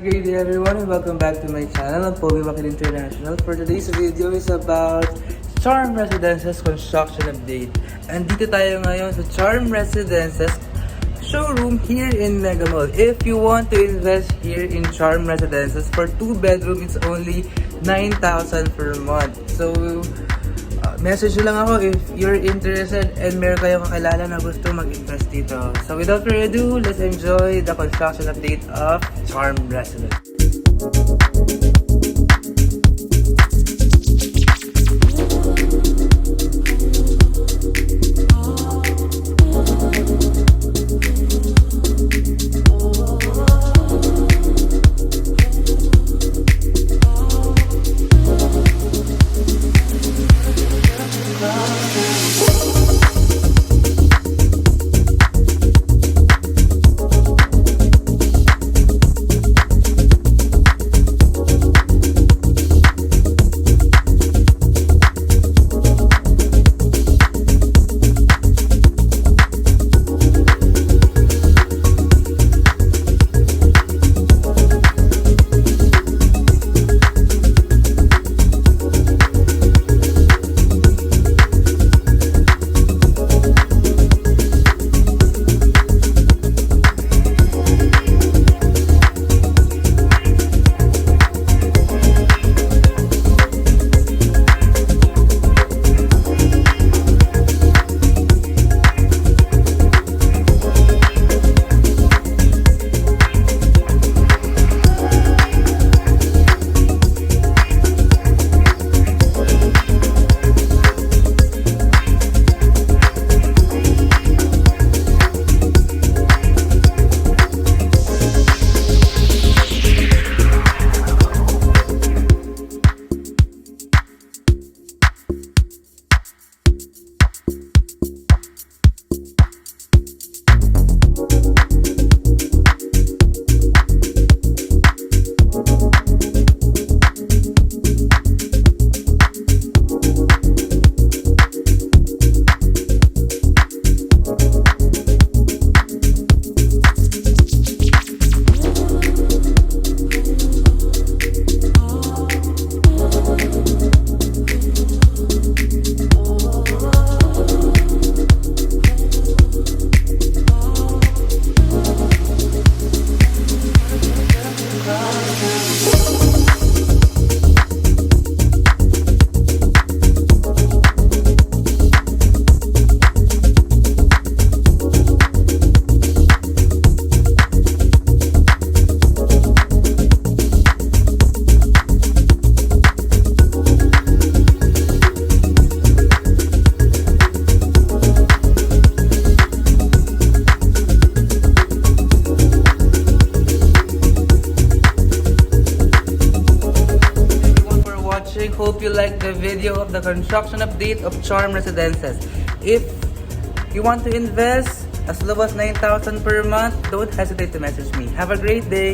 Great day everyone and welcome back to my channel, I'm Pauvi Joaquin International. For today's video is about Charm Residences construction update. And dito tayo ngayon sa Charm Residences showroom here in Mega Mall. If you want to invest here in Charm Residences, for 2-bedroom it's only 9,000 per month. So message lang ako if you're interested and meron kayong kakilala na gusto mag-invest dito. So without further ado, let's enjoy the construction update of Charm Residence. Hope you like the video of the construction update of Charm Residences. If you want to invest as low as 9,000 per month, don't hesitate to message me. Have a great day!